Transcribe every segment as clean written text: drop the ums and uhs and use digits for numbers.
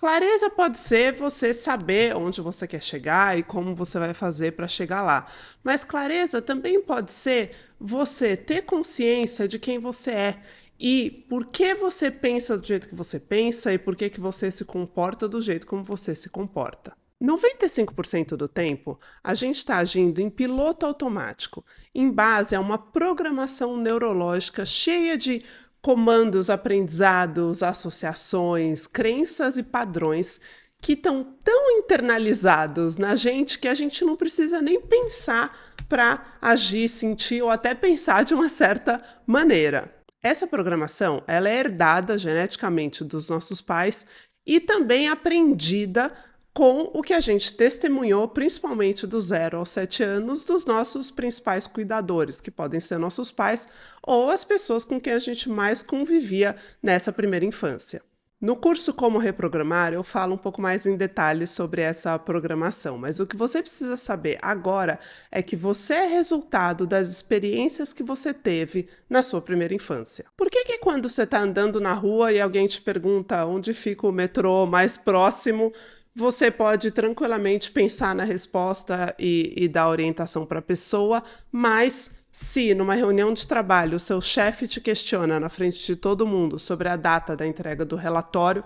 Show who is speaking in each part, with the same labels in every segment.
Speaker 1: Clareza pode ser você saber onde você quer chegar e como você vai fazer para chegar lá. Mas clareza também pode ser você ter consciência de quem você é e por que você pensa do jeito que você pensa e por que você se comporta do jeito como você se comporta. 95% do tempo, a gente está agindo em piloto automático, em base a uma programação neurológica cheia de comandos, aprendizados, associações, crenças e padrões que estão tão internalizados na gente que a gente não precisa nem pensar para agir, sentir ou até pensar de uma certa maneira. Essa programação ela é herdada geneticamente dos nossos pais e também aprendida com o que a gente testemunhou, principalmente do 0 aos 7 anos, dos nossos principais cuidadores, que podem ser nossos pais ou as pessoas com quem a gente mais convivia nessa primeira infância. No curso Como Reprogramar, eu falo um pouco mais em detalhes sobre essa programação, mas o que você precisa saber agora é que você é resultado das experiências que você teve na sua primeira infância. Por que quando você está andando na rua e alguém te pergunta onde fica o metrô mais próximo, você pode tranquilamente pensar na resposta e dar orientação para a pessoa, mas se numa reunião de trabalho o seu chefe te questiona na frente de todo mundo sobre a data da entrega do relatório,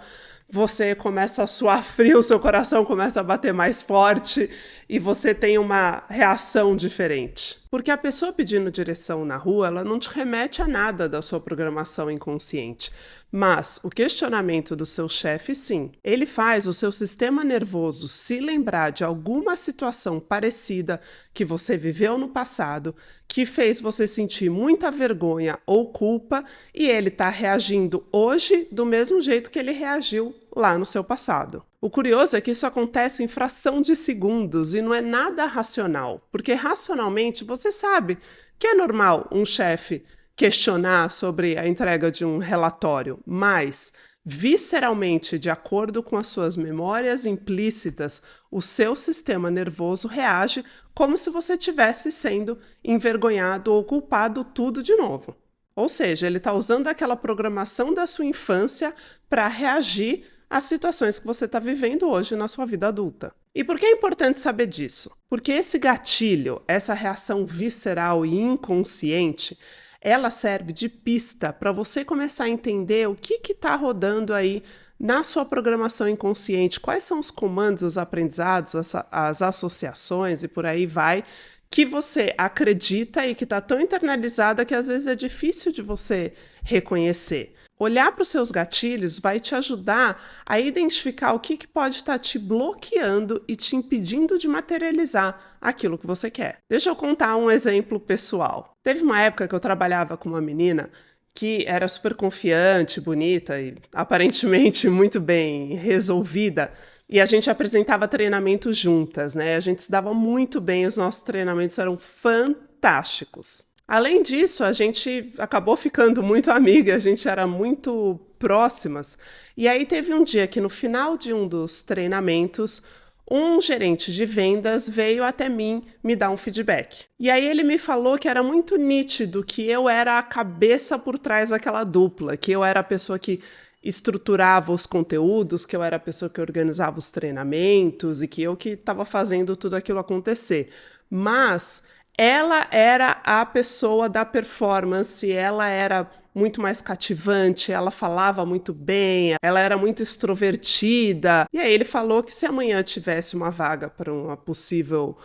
Speaker 1: você começa a suar frio, seu coração começa a bater mais forte e você tem uma reação diferente. Porque a pessoa pedindo direção na rua, ela não te remete a nada da sua programação inconsciente. Mas o questionamento do seu chefe, sim. Ele faz o seu sistema nervoso se lembrar de alguma situação parecida que você viveu no passado, que fez você sentir muita vergonha ou culpa, e ele está reagindo hoje do mesmo jeito que ele reagiu lá no seu passado. O curioso é que isso acontece em fração de segundos e não é nada racional, porque racionalmente você sabe que é normal um chefe questionar sobre a entrega de um relatório, mas visceralmente, de acordo com as suas memórias implícitas, o seu sistema nervoso reage como se você estivesse sendo envergonhado ou culpado tudo de novo. Ou seja, ele está usando aquela programação da sua infância para reagir às situações que você está vivendo hoje na sua vida adulta. E por que é importante saber disso? Porque esse gatilho, essa reação visceral e inconsciente, ela serve de pista para você começar a entender o que está rodando aí na sua programação inconsciente, quais são os comandos, os aprendizados, as associações e por aí vai, que você acredita e que está tão internalizada que às vezes é difícil de você reconhecer. Olhar para os seus gatilhos vai te ajudar a identificar o que pode estar te bloqueando e te impedindo de materializar aquilo que você quer. Deixa eu contar um exemplo pessoal. Teve uma época que eu trabalhava com uma menina que era super confiante, bonita e aparentemente muito bem resolvida. E a gente apresentava treinamentos juntas, né? A gente se dava muito bem, os nossos treinamentos eram fantásticos. Além disso, a gente acabou ficando muito amiga, a gente era muito próximas. E aí teve um dia que no final de um dos treinamentos, um gerente de vendas veio até mim me dar um feedback. E aí ele me falou que era muito nítido que eu era a cabeça por trás daquela dupla, que eu era a pessoa que estruturava os conteúdos, que eu era a pessoa que organizava os treinamentos e que eu que estava fazendo tudo aquilo acontecer. Mas ela era a pessoa da performance, ela era muito mais cativante, ela falava muito bem, ela era muito extrovertida. E aí ele falou que se amanhã tivesse uma vaga para uma possível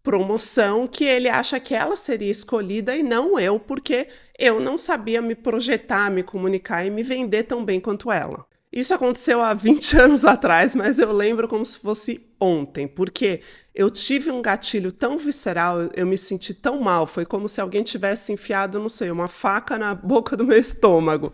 Speaker 1: promoção, que ele acha que ela seria escolhida e não eu, porque eu não sabia me projetar, me comunicar e me vender tão bem quanto ela. Isso aconteceu há 20 anos atrás, mas eu lembro como se fosse ontem, porque eu tive um gatilho tão visceral, eu me senti tão mal, foi como se alguém tivesse enfiado, não sei, uma faca na boca do meu estômago.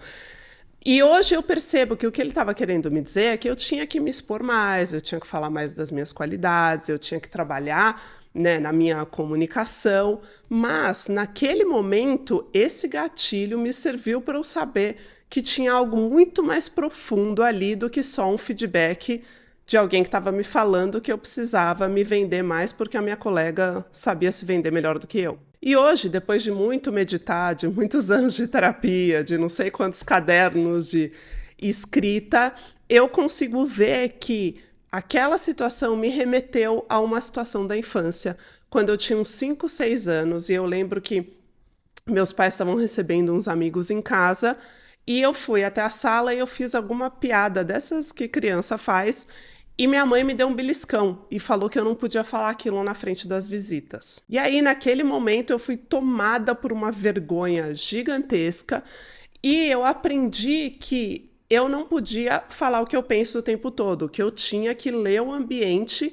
Speaker 1: E hoje eu percebo que o que ele estava querendo me dizer é que eu tinha que me expor mais, eu tinha que falar mais das minhas qualidades, eu tinha que trabalhar, né, na minha comunicação, mas naquele momento esse gatilho me serviu para eu saber que tinha algo muito mais profundo ali do que só um feedback de alguém que estava me falando que eu precisava me vender mais porque a minha colega sabia se vender melhor do que eu. E hoje, depois de muito meditar, de muitos anos de terapia, de não sei quantos cadernos de escrita, eu consigo ver que aquela situação me remeteu a uma situação da infância, quando eu tinha uns 5, 6 anos, e eu lembro que meus pais estavam recebendo uns amigos em casa, e eu fui até a sala e eu fiz alguma piada dessas que criança faz, e minha mãe me deu um beliscão e falou que eu não podia falar aquilo na frente das visitas. E aí, naquele momento, eu fui tomada por uma vergonha gigantesca e eu aprendi que eu não podia falar o que eu penso o tempo todo, que eu tinha que ler o ambiente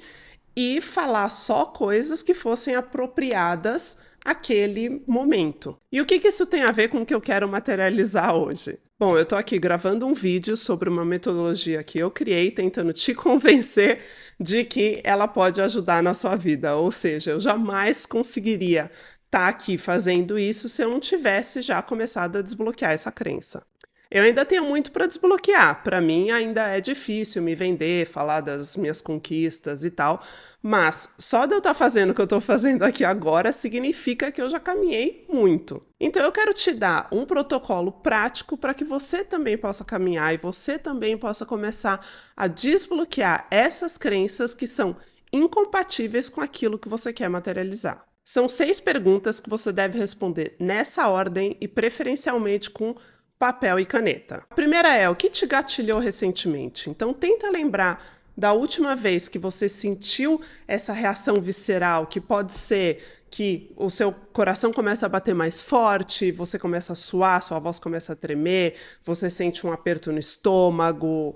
Speaker 1: e falar só coisas que fossem apropriadas àquele momento. E o que isso tem a ver com o que eu quero materializar hoje? Bom, eu tô aqui gravando um vídeo sobre uma metodologia que eu criei, tentando te convencer de que ela pode ajudar na sua vida. Ou seja, eu jamais conseguiria estar aqui fazendo isso se eu não tivesse já começado a desbloquear essa crença. Eu ainda tenho muito para desbloquear. Para mim ainda é difícil me vender, falar das minhas conquistas e tal, mas só de eu estar fazendo o que eu estou fazendo aqui agora significa que eu já caminhei muito. Então eu quero te dar um protocolo prático para que você também possa caminhar e você também possa começar a desbloquear essas crenças que são incompatíveis com aquilo que você quer materializar. São 6 perguntas que você deve responder nessa ordem e preferencialmente com papel e caneta. A primeira é: o que te gatilhou recentemente? Então tenta lembrar da última vez que você sentiu essa reação visceral, que pode ser que o seu coração começa a bater mais forte, você começa a suar, sua voz começa a tremer, você sente um aperto no estômago.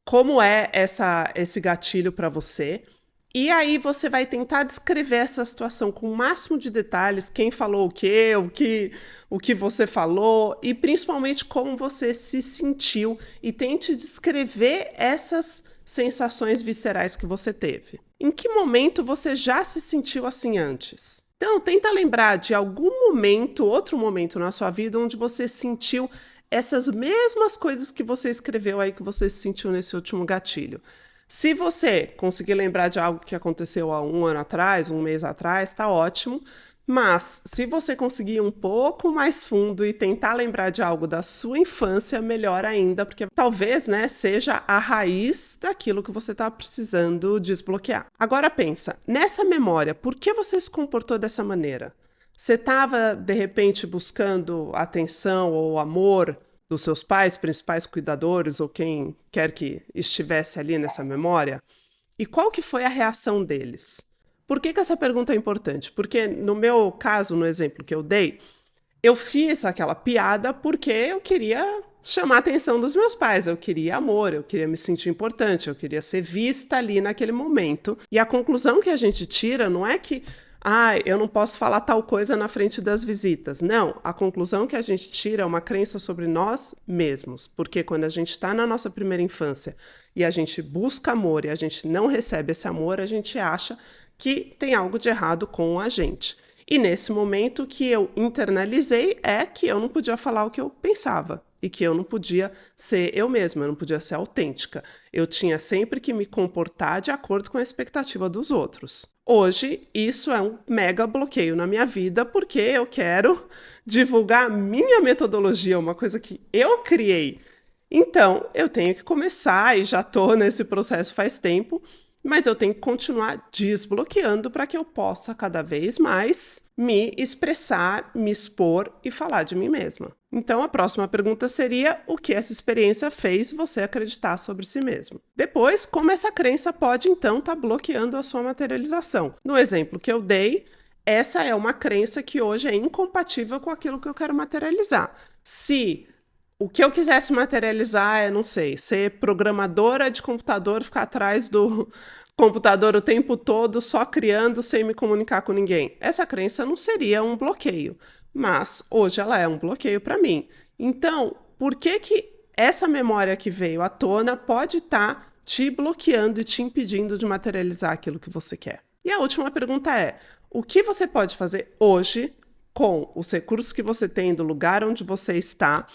Speaker 1: Como é esse gatilho para você? E aí você vai tentar descrever essa situação com o máximo de detalhes, quem falou o que você falou e principalmente como você se sentiu, e tente descrever essas sensações viscerais que você teve. Em que momento você já se sentiu assim antes? Então, tenta lembrar de algum momento, outro momento na sua vida onde você sentiu essas mesmas coisas que você escreveu aí, que você se sentiu nesse último gatilho. Se você conseguir lembrar de algo que aconteceu há 1 ano atrás, 1 mês atrás, tá ótimo. Mas se você conseguir ir um pouco mais fundo e tentar lembrar de algo da sua infância, melhor ainda, porque talvez, seja a raiz daquilo que você está precisando desbloquear. Agora pensa, nessa memória, por que você se comportou dessa maneira? Você estava, de repente, buscando atenção ou amor dos seus pais, principais cuidadores, ou quem quer que estivesse ali nessa memória? E qual que foi a reação deles? Por que essa pergunta é importante? Porque no meu caso, no exemplo que eu dei, eu fiz aquela piada porque eu queria chamar a atenção dos meus pais, eu queria amor, eu queria me sentir importante, eu queria ser vista ali naquele momento. E a conclusão que a gente tira não é que eu não posso falar tal coisa na frente das visitas. Não, a conclusão que a gente tira é uma crença sobre nós mesmos. Porque quando a gente está na nossa primeira infância e a gente busca amor e a gente não recebe esse amor, a gente acha que tem algo de errado com a gente. E nesse momento que eu internalizei é que eu não podia falar o que eu pensava e que eu não podia ser eu mesma, eu não podia ser autêntica. Eu tinha sempre que me comportar de acordo com a expectativa dos outros. Hoje, isso é um mega bloqueio na minha vida, porque eu quero divulgar a minha metodologia, uma coisa que eu criei. Então, eu tenho que começar, e já estou nesse processo faz tempo, mas eu tenho que continuar desbloqueando para que eu possa cada vez mais me expressar, me expor e falar de mim mesma. Então, a próxima pergunta seria: o que essa experiência fez você acreditar sobre si mesmo? Depois, como essa crença pode, então, estar bloqueando a sua materialização? No exemplo que eu dei, essa é uma crença que hoje é incompatível com aquilo que eu quero materializar. Se o que eu quisesse materializar é, não sei, ser programadora de computador, ficar atrás do computador o tempo todo, só criando, sem me comunicar com ninguém. Essa crença não seria um bloqueio, mas hoje ela é um bloqueio para mim. Então, por que essa memória que veio à tona pode estar te bloqueando e te impedindo de materializar aquilo que você quer? E a última pergunta é: o que você pode fazer hoje com os recursos que você tem do lugar onde você está,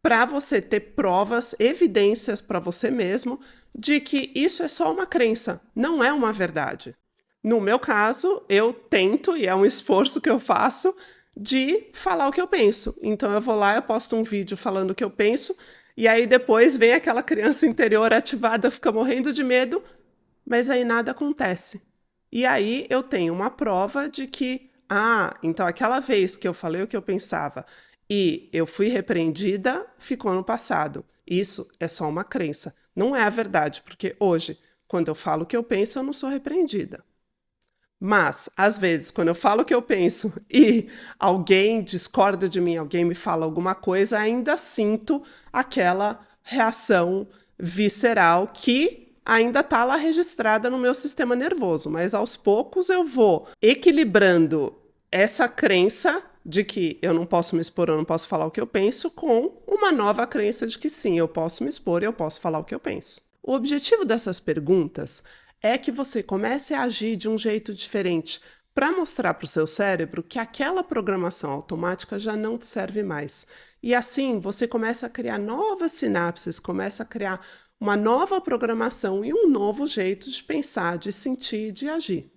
Speaker 1: para você ter provas, evidências para você mesmo de que isso é só uma crença, não é uma verdade. No meu caso, eu tento, e é um esforço que eu faço, de falar o que eu penso. Então eu vou lá, eu posto um vídeo falando o que eu penso, E aí depois vem aquela criança interior ativada, fica morrendo de medo, mas aí nada acontece. E aí eu tenho uma prova de que, então aquela vez que eu falei o que eu pensava e eu fui repreendida, ficou no passado. Isso é só uma crença. Não é a verdade, porque hoje, quando eu falo o que eu penso, eu não sou repreendida. Mas, às vezes, quando eu falo o que eu penso e alguém discorda de mim, alguém me fala alguma coisa, ainda sinto aquela reação visceral que ainda está lá registrada no meu sistema nervoso. Mas aos poucos eu vou equilibrando essa crença de que eu não posso me expor, eu não posso falar o que eu penso, com uma nova crença de que sim, eu posso me expor e eu posso falar o que eu penso. O objetivo dessas perguntas é que você comece a agir de um jeito diferente para mostrar para o seu cérebro que aquela programação automática já não te serve mais. E assim você começa a criar novas sinapses, começa a criar uma nova programação e um novo jeito de pensar, de sentir, de agir.